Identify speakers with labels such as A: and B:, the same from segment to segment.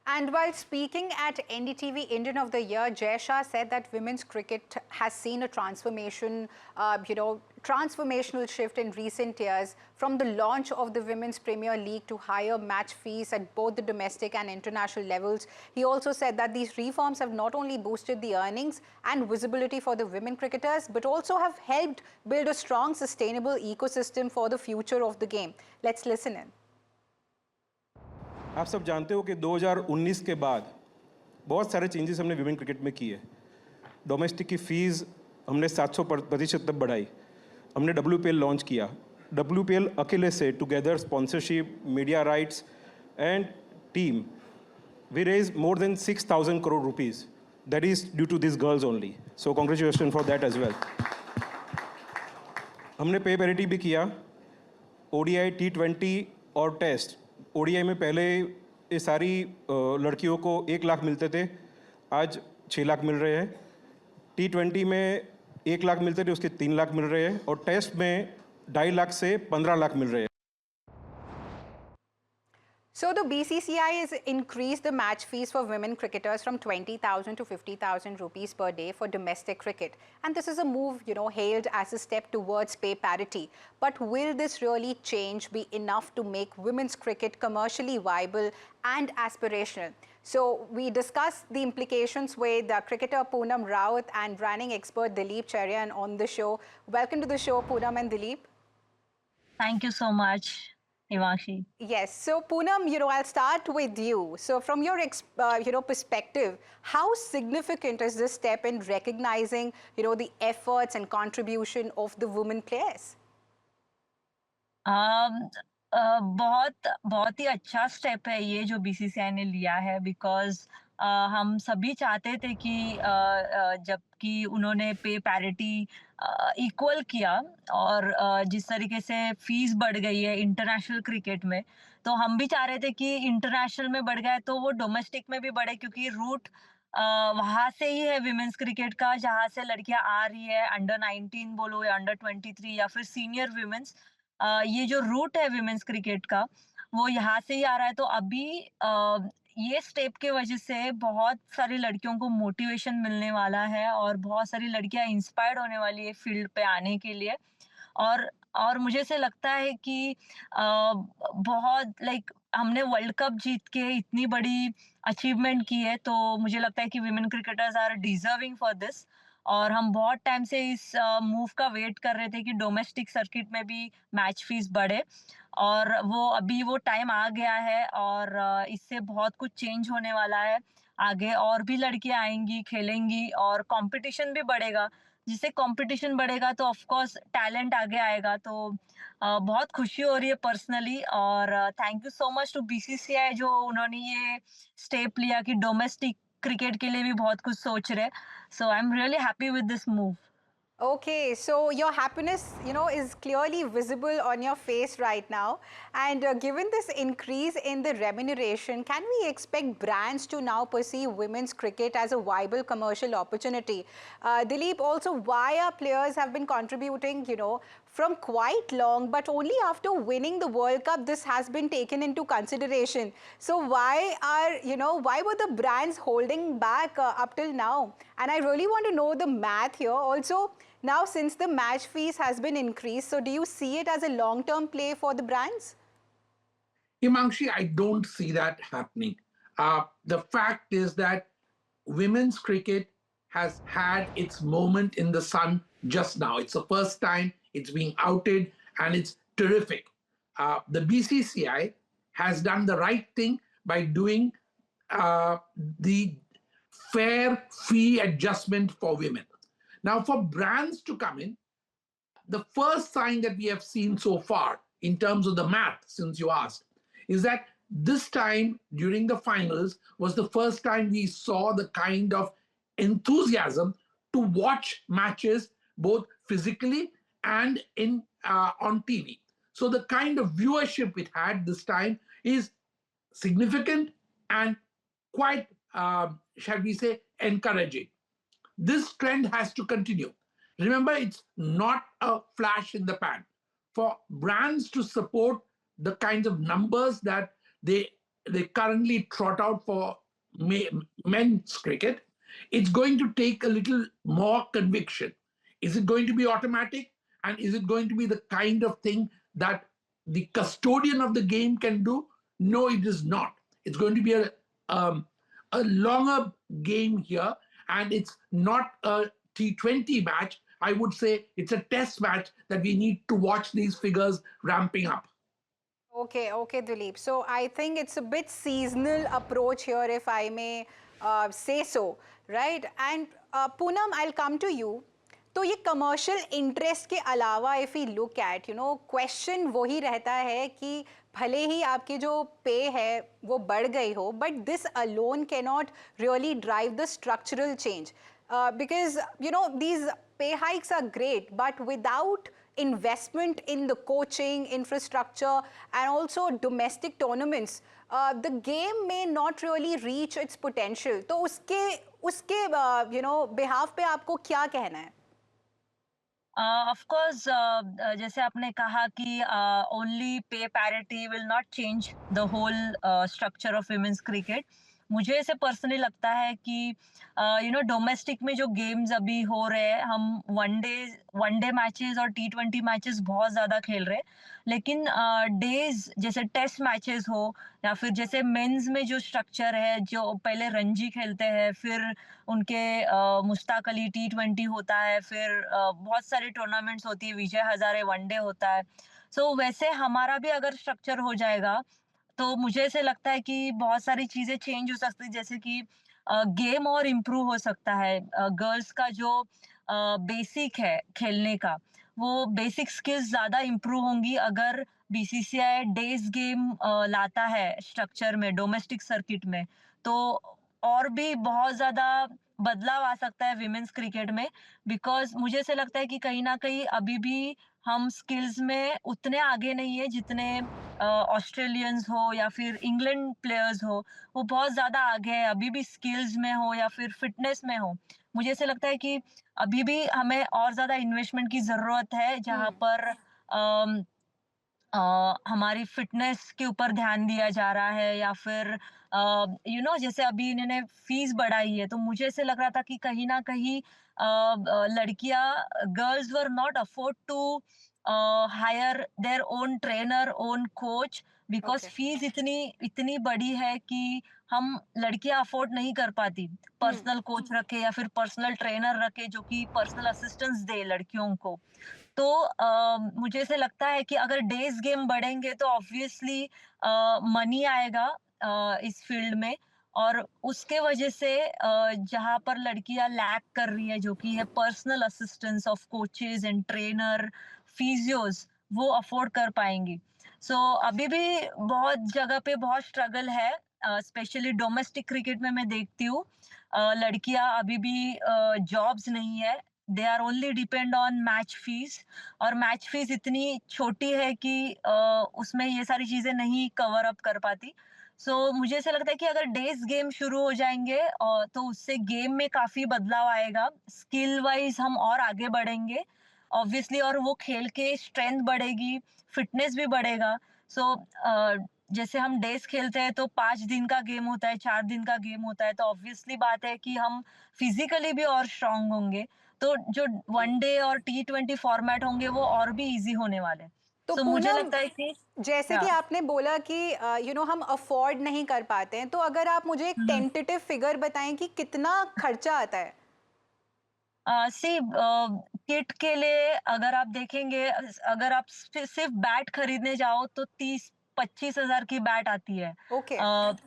A: And while speaking at NDTV Indian of the Year, Jay Shah said that women's cricket has seen a transformational shift in recent years, from the launch of the Women's Premier League to higher match fees at both the domestic and international levels. He also said that these reforms have not only boosted the earnings and visibility for the women cricketers, but also have helped build a strong, sustainable ecosystem for the future of the game. Let's listen in.
B: आप सब जानते हो कि 2019 के बाद बहुत सारे changes हमने विमेन क्रिकेट में किए। डोमेस्टिक की फ़ीस हमने 700% तक बढ़ाई। हमने WPL लॉन्च किया। WPL अकेले से together sponsorship, media rights and team, we raise more than 6,000 crore rupees. That is due to these girls only. So congratulations for that as well. हमने पे पैरिटी भी किया। ODI, T20 और test. ODI में पहले ये सारी लड़कियों को 1 लाख मिलते थे, आज 6 लाख मिल रहे हैं। T20 में 1 लाख मिलते थे, उसके 3 लाख मिल रहे हैं, और टेस्ट में 2.5 लाख से 15 लाख मिल रहे हैं।
A: So the BCCI has increased the match fees for women cricketers from 20,000 to 50,000 rupees per day for domestic cricket. And this is a move, hailed as a step towards pay parity. But will this really change be enough to make women's cricket commercially viable and aspirational? So we discussed the implications with cricketer Poonam Rawat and running expert Dileep Cherian on the show. Welcome to the show, Poonam and Dileep.
C: Thank you so much, Himanshi.
A: Yes. So, Poonam, I'll start with you. So, from your, perspective, how significant is this step in recognizing, the efforts and contribution of the women players?
C: बहुत ही अच्छा step है ये जो BCCI ने लिया है, because हम सभी चाहते थे कि जबकि उन्होंने पे पैरिटी इक्वल किया और जिस तरीके से फीस बढ़ गई है इंटरनेशनल क्रिकेट में, तो हम भी चाह रहे थे कि इंटरनेशनल में बढ़ गया तो वो डोमेस्टिक में भी बढ़े, क्योंकि रूट वहां से ही है विमेंस क्रिकेट का, जहां से लड़कियां आ रही है, अंडर 19 बोलो या अंडर 23 या फिर सीनियर विमेंस, ये जो रूट है विमेंस क्रिकेट का वो यहाँ से ही आ रहा है। तो अभी ये स्टेप के वजह से बहुत सारी लड़कियों को मोटिवेशन मिलने वाला है और बहुत सारी लड़कियां इंस्पायर्ड होने वाली है फील्ड पे आने के लिए। और मुझे से लगता है कि बहुत हमने वर्ल्ड कप जीत के इतनी बड़ी अचीवमेंट की है, तो मुझे लगता है कि women cricketers are deserving for this. और हम बहुत टाइम से इस मूव का वेट कर रहे थे कि डोमेस्टिक सर्किट में भी मैच फीस बढ़े, और अभी वो टाइम आ गया है और इससे बहुत कुछ चेंज होने वाला है। आगे और भी लड़कियां आएंगी, खेलेंगी और कंपटीशन भी बढ़ेगा। जिससे कंपटीशन बढ़ेगा तो ऑफ कोर्स टैलेंट आगे आएगा। तो बहुत खुशी हो रही है पर्सनली, और thank you so much to BCCI जो उन्होंने ये स्टेप लिया कि डोमेस्टिक क्रिकेट के लिए भी बहुत कुछ सोच रहे। So I am really happy with this move.
A: Okay, so your happiness, is clearly visible on your face right now. And given this increase in the remuneration, can we expect brands to now perceive women's cricket as a viable commercial opportunity? Dileep, also, why our players have been contributing, from quite long, but only after winning the World Cup, this has been taken into consideration. So why were the brands holding back up till now? And I really want to know the math here. Also, now since the match fees has been increased, so do you see it as a long-term play for the brands?
D: Himanshi, I don't see that happening. The fact is that women's cricket has had its moment in the sun just now. It's the first time it's being outed, and it's terrific. The BCCI has done the right thing by doing the fair fee adjustment for women. Now, for brands to come in, the first sign that we have seen so far in terms of the math, since you asked, is that this time during the finals was the first time we saw the kind of enthusiasm to watch matches both physically and on TV. So the kind of viewership it had this time is significant and quite, shall we say, encouraging. This trend has to continue. Remember, it's not a flash in the pan. For brands to support the kinds of numbers that they they currently trot out for men's cricket, it's going to take a little more conviction. Is it going to be automatic? And is it going to be the kind of thing that the custodian of the game can do? No, it is not. It's going to be a longer game here, and it's not a T20 match. I would say it's a test match that we need to watch these figures ramping up.
A: Okay, okay, Duleep. So I think it's a bit seasonal approach here, if I may say so, right? And Poonam, I'll come to you. तो ये commercial interest के अलावा if we look at question वही रहता है कि भले ही आपकी जो पे है वो बढ़ गई हो, but this alone cannot really drive the structural change because these pay hikes are great, but without investment in the coaching infrastructure and also domestic tournaments, the game may not really reach its potential. तो उसके behalf पे आपको क्या कहना है?
C: Of course जैसे आपने कहा कि only pay parity will not change the whole structure of women's cricket. मुझे ऐसे पर्सनली लगता है कि डोमेस्टिक में जो गेम्स अभी हो रहे हैं, हम वनडे मैचेस और T20 मैचेस बहुत ज्यादा खेल रहे हैं, लेकिन डेज जैसे टेस्ट मैचेस हो या फिर जैसे मेंस में जो स्ट्रक्चर है, जो पहले रणजी खेलते हैं, फिर उनके मुश्ताक अली T20 होता है, फिर बहुत सारे टूर्नामेंट्स होती है, विजय हजारे वनडे होता है. सो वैसे हमारा भी अगर स्ट्रक्चर हो जाएगा तो मुझे ऐसे लगता है कि बहुत सारी चीजें चेंज हो सकती है, जैसे कि गेम और इम्प्रूव हो सकता है. गर्ल्स का जो बेसिक है खेलने का, वो बेसिक स्किल्स ज्यादा इम्प्रूव होंगी अगर बीसीसीआई डेज गेम लाता है स्ट्रक्चर में, डोमेस्टिक सर्किट में. तो और भी बहुत ज्यादा बदलाव आ सकता है विमेंस क्रिकेट में, बिकॉज मुझे ऐसे लगता है कि कहीं ना कहीं अभी भी हम स्किल्स में उतने आगे नहीं है जितने ऑस्ट्रेलियंस हो या फिर इंग्लैंड प्लेयर्स हो. वो बहुत ज्यादा आगे है, अभी भी स्किल्स में हो या फिर फिटनेस में हो. मुझे ऐसे लगता है कि अभी भी हमें और ज्यादा इन्वेस्टमेंट की जरूरत है, जहां पर हमारी फिटनेस के ऊपर ध्यान दिया जा रहा है, या फिर जैसे अभी इन्होंने फीस बढ़ाई है, तो मुझे ऐसे लग रहा था कि कहीं ना कहीं लड़कियां, girls were not afford to hire their own trainer, own coach, because fees इतनी बड़ी है कि हम लड़कियां अफोर्ड नहीं कर पाती पर्सनल कोच रखे या फिर पर्सनल ट्रेनर रखे जो कि पर्सनल असिस्टेंस दे लड़कियों को. तो मुझे ऐसे लगता है कि अगर डेज गेम बढ़ेंगे तो ऑब्वियसली मनी आएगा इस फील्ड में, और उसके वजह से जहां पर लड़कियां लैक कर रही है, जो कि है personal assistance of coaches and trainer, physios, वो अफोर्ड कर पाएंगी. सो अभी भी बहुत जगह पे बहुत स्ट्रगल है, स्पेशली डोमेस्टिक क्रिकेट में मैं देखती हूँ लड़कियां अभी भी जॉब्स नहीं है, they are only depend on match fees, और मैच फीस इतनी छोटी है कि उसमें ये सारी चीजें नहीं कवर अप कर पाती. सो मुझे ऐसा लगता है कि अगर डेज गेम शुरू हो जाएंगे तो उससे गेम में काफी बदलाव आएगा, स्किल वाइज हम और आगे बढ़ेंगे ऑब्वियसली, और वो खेल के स्ट्रेंथ बढ़ेगी, फिटनेस भी बढ़ेगा. सो जैसे हम डेज खेलते हैं तो 5 दिन का गेम होता है, 4 दिन का गेम होता है, तो ऑब्वियसली बात है कि हम फिजिकली भी और स्ट्रांग होंगे. तो जो वनडे और T20 फॉर्मेट होंगे वो और भी इजी होने वाले हैं.
A: तो
C: So, मुझे
A: पूनम,
C: लगता है कि
A: जैसे कि आपने बोला कि हम अफोर्ड नहीं कर पाते हैं, तो अगर आप मुझे एक टेंटेटिव फिगर बताएं कि कितना खर्चा आता है?
C: सी किट के लिए अगर आप देखेंगे, अगर आप सिर्फ बैट खरीदने जाओ तो 30-25 हजार की बैट आती है.
A: ओके.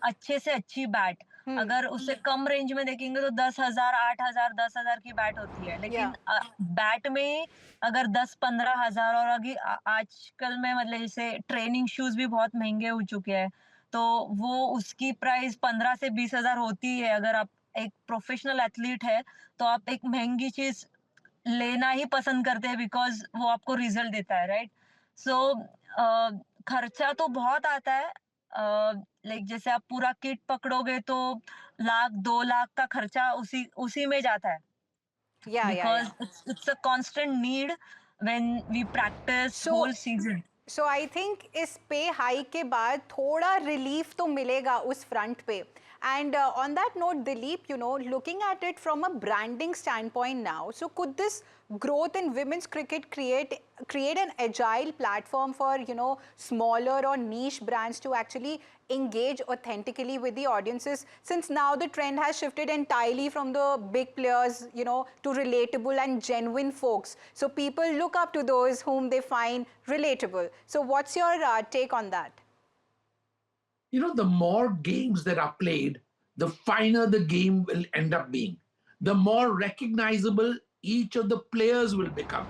C: अच्छे से अच्छी बैट. अगर उससे कम रेंज में देखेंगे तो 10,000, 8,000, 10,000 की बैट होती है, लेकिन बैट में अगर 10-15 हजार, और अभी आजकल में मतलब जैसे ट्रेनिंग शूज भी बहुत महंगे हो चुके हैं, तो वो उसकी प्राइस 15 से 20 हजार होती है. अगर आप एक प्रोफेशनल एथलीट है तो आप एक महंगी चीज लेना ही पसंद करते हैं, बिकॉज वो आपको रिजल्ट देता है, राइट. सो खर्चा तो बहुत आता है. लाइक जैसे आप पूरा किट पकड़ोगे तो 1,00,000-2 लाख का खर्चा उसी में जाता है,
A: या
C: because it's a constant need when we practice
A: so
C: whole season.
A: So I think इस पे हाइक के बाद थोड़ा रिलीफ तो मिलेगा उस फ्रंट पे. And on that note, Dilip, looking at it from a branding standpoint now, so could this growth in women's cricket create an agile platform for, smaller or niche brands to actually engage authentically with the audiences, since now the trend has shifted entirely from the big players, to relatable and genuine folks. So people look up to those whom they find relatable. So what's your take on that?
D: The more games that are played, the finer the game will end up being. The more recognizable each of the players will become.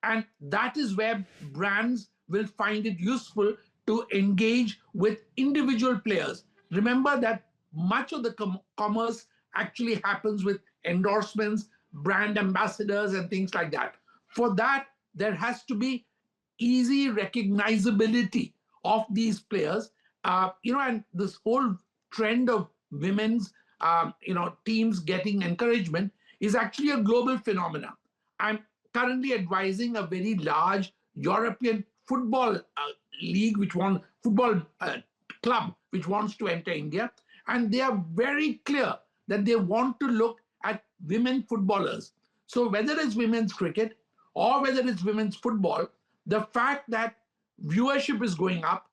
D: And that is where brands will find it useful to engage with individual players. Remember that much of the commerce actually happens with endorsements, brand ambassadors, and things like that. For that, there has to be easy recognizability of these players. And this whole trend of women's, teams getting encouragement is actually a global phenomenon. I'm currently advising a very large European football league, football club, which wants to enter India. And they are very clear that they want to look at women footballers. So whether it's women's cricket or whether it's women's football, the fact that viewership is going up,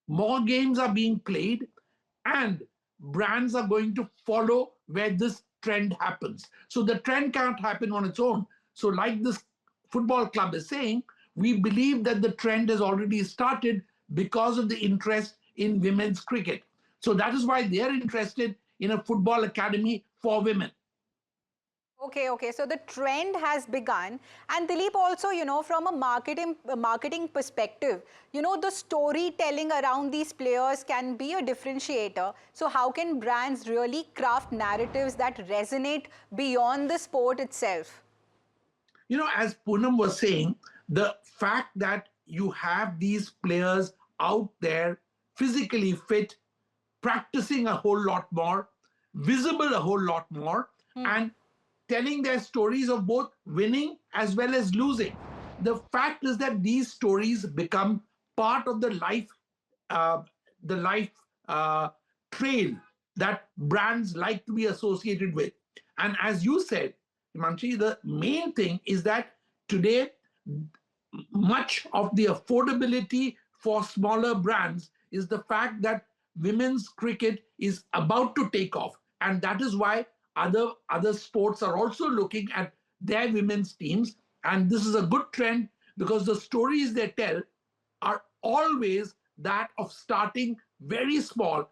D: more games are being played, and brands are going to follow where this trend happens. So the trend can't happen on its own. So like this football club is saying, we believe that the trend has already started because of the interest in women's cricket. So that is why they're interested in a football academy for women.
A: Okay. So the trend has begun. And Dilip, also, from a marketing perspective, the storytelling around these players can be a differentiator. So how can brands really craft narratives that resonate beyond the sport itself?
D: As Poonam was saying, the fact that you have these players out there physically fit, practicing a whole lot more, visible a whole lot more, and telling their stories of both winning as well as losing. The fact is that these stories become part of the life trail that brands like to be associated with. And as you said, Himanshi, the main thing is that today, much of the affordability for smaller brands is the fact that women's cricket is about to take off. And that is why other sports are also looking at their women's teams. And this is a good trend because the stories they tell are always that of starting very small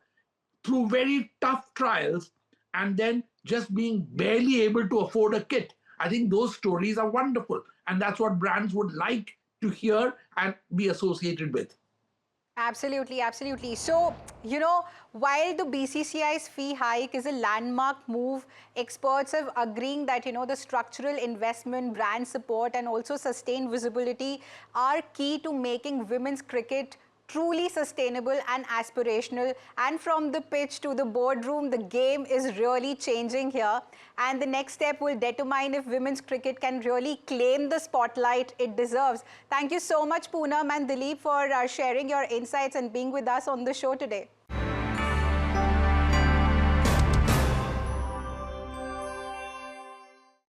D: through very tough trials and then just being barely able to afford a kit. I think those stories are wonderful. And that's what brands would like to hear and be associated with.
A: Absolutely. So, while the BCCI's fee hike is a landmark move, experts are agreeing that, the structural investment, brand support, and also sustained visibility are key to making women's cricket truly sustainable and aspirational. And from the pitch to the boardroom, the game is really changing here. And the next step will determine if women's cricket can really claim the spotlight it deserves. Thank you so much, Poonam and Dilip, for sharing your insights and being with us on the show today.